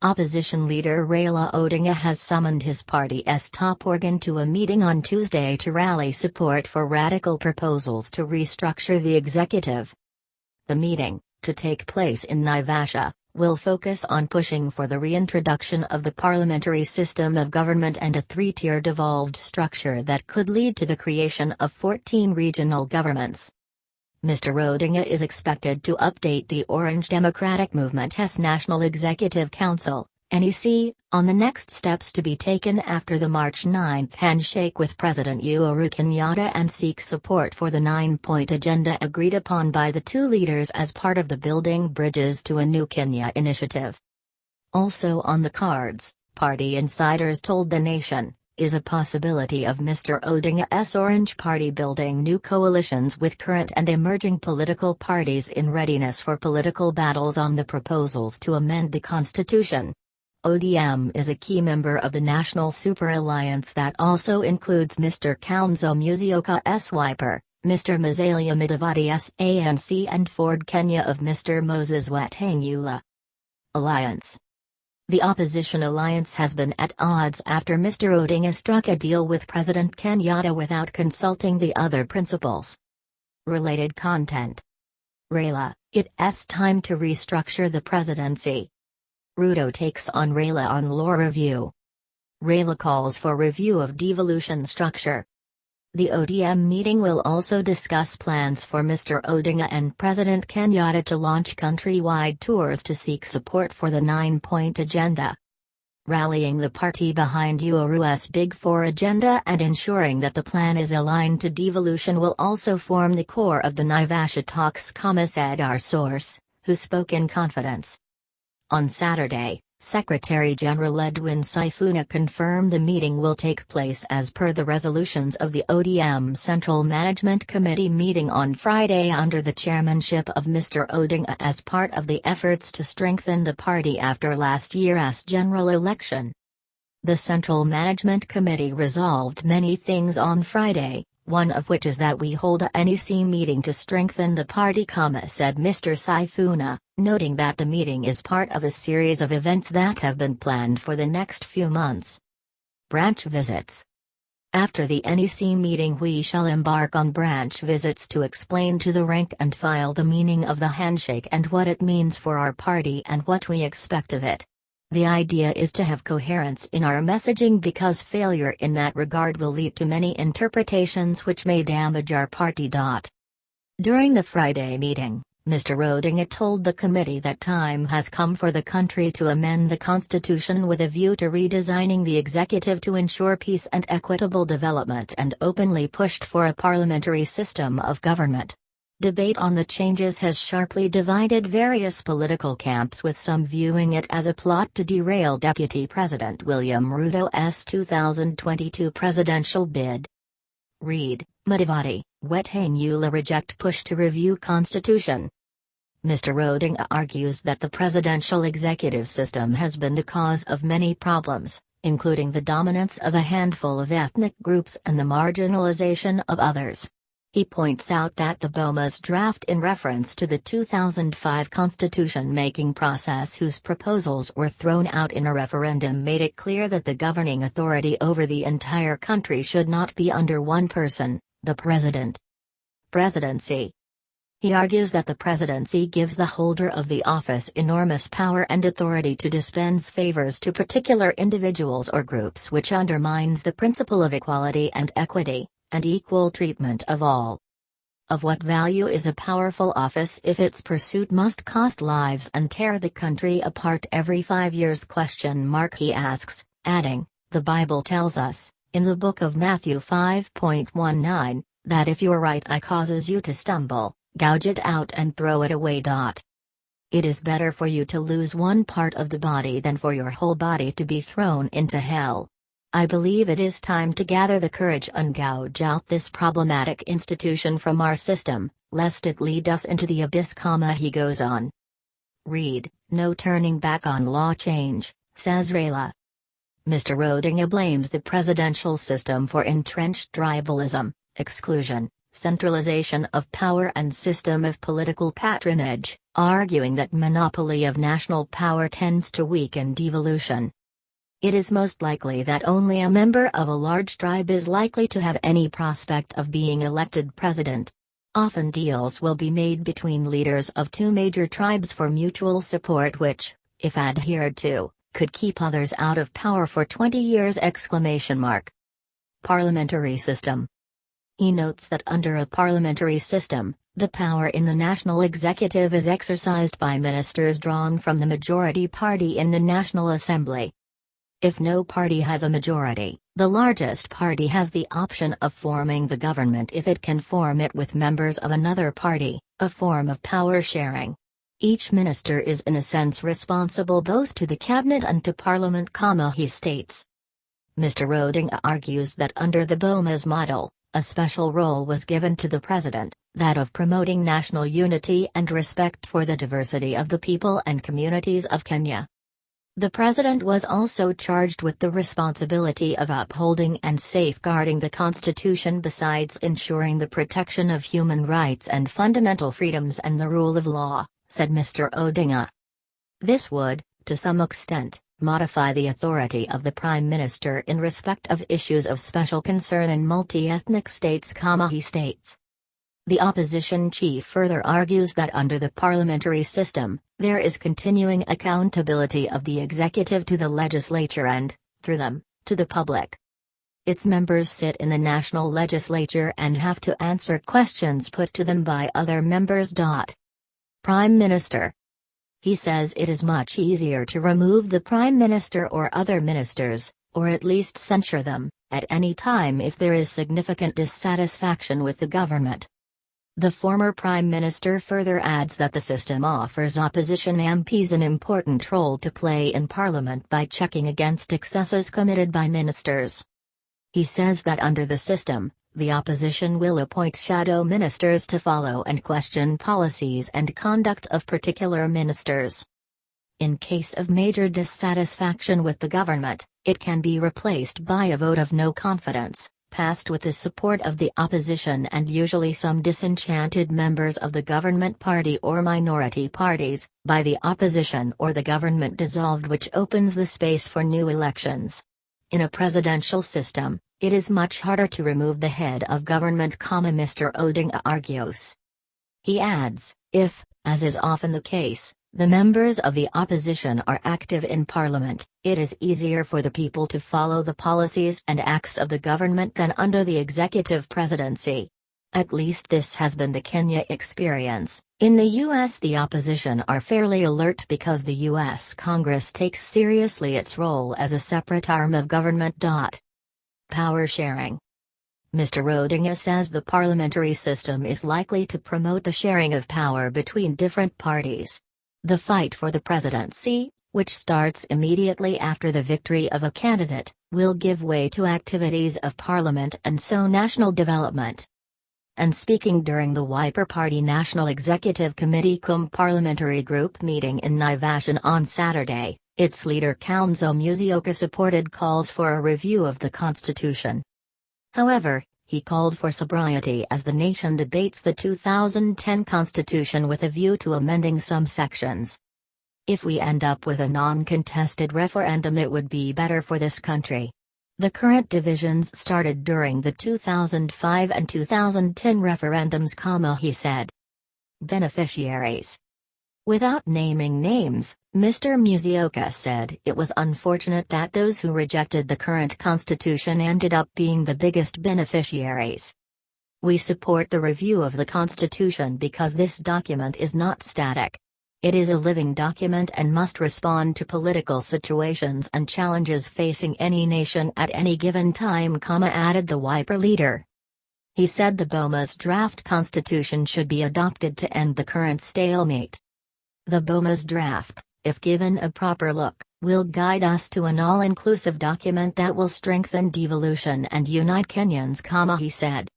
Opposition leader Raila Odinga has summoned his party's top organ to a meeting on Tuesday to rally support for radical proposals to restructure the executive. The meeting, to take place in Naivasha, will focus on pushing for the reintroduction of the parliamentary system of government and a three-tier devolved structure that could lead to the creation of 14 regional governments. Mr. Odinga is expected to update the Orange Democratic Movement's National Executive Council, NEC, on the next steps to be taken after the March 9 handshake with President Uhuru Kenyatta and seek support for the 9-point agenda agreed upon by the two leaders as part of the Building Bridges to a New Kenya initiative. Also on the cards, party insiders told The Nation, is a possibility of Mr. Odinga's Orange Party building new coalitions with current and emerging political parties in readiness for political battles on the proposals to amend the constitution. ODM is a key member of the National Super Alliance that also includes Mr. Kalonzo Musyoka's Wiper, Mr. Musalia Mudavadi's ANC and Ford Kenya of Mr. Moses Wetang'ula. Alliance. The opposition alliance has been at odds after Mr. Odinga struck a deal with President Kenyatta without consulting the other principals. Related content. Raila, it's time to restructure the presidency. Ruto takes on Raila on law review. Raila calls for review of devolution structure. The ODM meeting will also discuss plans for Mr. Odinga and President Kenyatta to launch countrywide tours to seek support for the 9-point agenda. Rallying the party behind Uhuru's Big Four agenda and ensuring that the plan is aligned to devolution will also form the core of the Naivasha talks, said our source, who spoke in confidence. On Saturday, Secretary-General Edwin Sifuna confirmed the meeting will take place as per the resolutions of the ODM Central Management Committee meeting on Friday under the chairmanship of Mr. Odinga as part of the efforts to strengthen the party after last year's general election. The Central Management Committee resolved many things on Friday, one of which is that we hold a NEC meeting to strengthen the party, said Mr. Sifuna, noting that the meeting is part of a series of events that have been planned for the next few months. Branch visits. After the NEC meeting we shall embark on branch visits to explain to the rank and file the meaning of the handshake and what it means for our party and what we expect of it. The idea is to have coherence in our messaging because failure in that regard will lead to many interpretations which may damage our party. During the Friday meeting, Mr. Odinga told the committee that time has come for the country to amend the constitution with a view to redesigning the executive to ensure peace and equitable development and openly pushed for a parliamentary system of government. Debate on the changes has sharply divided various political camps, with some viewing it as a plot to derail Deputy President William Ruto's 2022 presidential bid. Read, Mudavadi, Wetang'ula reject push to review constitution. Mr. Odinga argues that the presidential executive system has been the cause of many problems, including the dominance of a handful of ethnic groups and the marginalization of others. He points out that the BOMA's draft in reference to the 2005 constitution-making process, whose proposals were thrown out in a referendum, made it clear that the governing authority over the entire country should not be under one person, the president. Presidency. He argues that the presidency gives the holder of the office enormous power and authority to dispense favors to particular individuals or groups, which undermines the principle of equality and equity, and equal treatment of all. Of what value is a powerful office if its pursuit must cost lives and tear the country apart every 5 years? He asks, adding, the Bible tells us, in the book of Matthew 5.19, that if your right eye causes you to stumble, gouge it out and throw it away. It is better for you to lose one part of the body than for your whole body to be thrown into hell. I believe it is time to gather the courage and gouge out this problematic institution from our system, lest it lead us into the abyss. He goes on. Read, no turning back on law change, says Raila. Mr. Odinga blames the presidential system for entrenched tribalism, exclusion, centralization of power and system of political patronage, arguing that monopoly of national power tends to weaken devolution. It is most likely that only a member of a large tribe is likely to have any prospect of being elected president. Often deals will be made between leaders of two major tribes for mutual support which, if adhered to, could keep others out of power for 20 years! Parliamentary system. He notes that under a parliamentary system, the power in the national executive is exercised by ministers drawn from the majority party in the National Assembly. If no party has a majority, the largest party has the option of forming the government if it can form it with members of another party, a form of power sharing. Each minister is in a sense responsible both to the cabinet and to parliament, he states. Mr. Odinga argues that under the Bomas model, a special role was given to the president, that of promoting national unity and respect for the diversity of the people and communities of Kenya. The president was also charged with the responsibility of upholding and safeguarding the constitution besides ensuring the protection of human rights and fundamental freedoms and the rule of law, said Mr. Odinga. This would, to some extent, modify the authority of the Prime Minister in respect of issues of special concern in multi-ethnic states, he states. The opposition chief further argues that under the parliamentary system, there is continuing accountability of the executive to the legislature and, through them, to the public. Its members sit in the national legislature and have to answer questions put to them by other members. Prime Minister. He says it is much easier to remove the Prime Minister or other ministers, or at least censure them, at any time if there is significant dissatisfaction with the government. The former Prime Minister further adds that the system offers opposition MPs an important role to play in Parliament by checking against excesses committed by ministers. He says that under the system, the opposition will appoint shadow ministers to follow and question policies and conduct of particular ministers. In case of major dissatisfaction with the government, it can be replaced by a vote of no confidence, passed with the support of the opposition and usually some disenchanted members of the government party or minority parties, by the opposition or the government dissolved, which opens the space for new elections. In a presidential system, it is much harder to remove the head of government, Mr. Odinga argues. He adds, if, as is often the case, the members of the opposition are active in Parliament, it is easier for the people to follow the policies and acts of the government than under the executive presidency. At least this has been the Kenya experience. In the US, the opposition are fairly alert because the US Congress takes seriously its role as a separate arm of government. Power sharing. Mr. Odinga says the parliamentary system is likely to promote the sharing of power between different parties. The fight for the presidency, which starts immediately after the victory of a candidate, will give way to activities of parliament and so national development. And speaking during the Wiper Party National Executive Committee Parliamentary Group meeting in Naivasha on Saturday, its leader Kalonzo Musyoka supported calls for a review of the constitution. However, he called for sobriety as the nation debates the 2010 constitution with a view to amending some sections. If we end up with a non-contested referendum, it would be better for this country. The current divisions started during the 2005 and 2010 referendums, he said. Beneficiaries. Without naming names, Mr. Musyoka said it was unfortunate that those who rejected the current constitution ended up being the biggest beneficiaries. We support the review of the constitution because this document is not static. It is a living document and must respond to political situations and challenges facing any nation at any given time, added the Wiper leader. He said the Bomas draft constitution should be adopted to end the current stalemate. The Bomas draft, if given a proper look, will guide us to an all-inclusive document that will strengthen devolution and unite Kenyans, he said.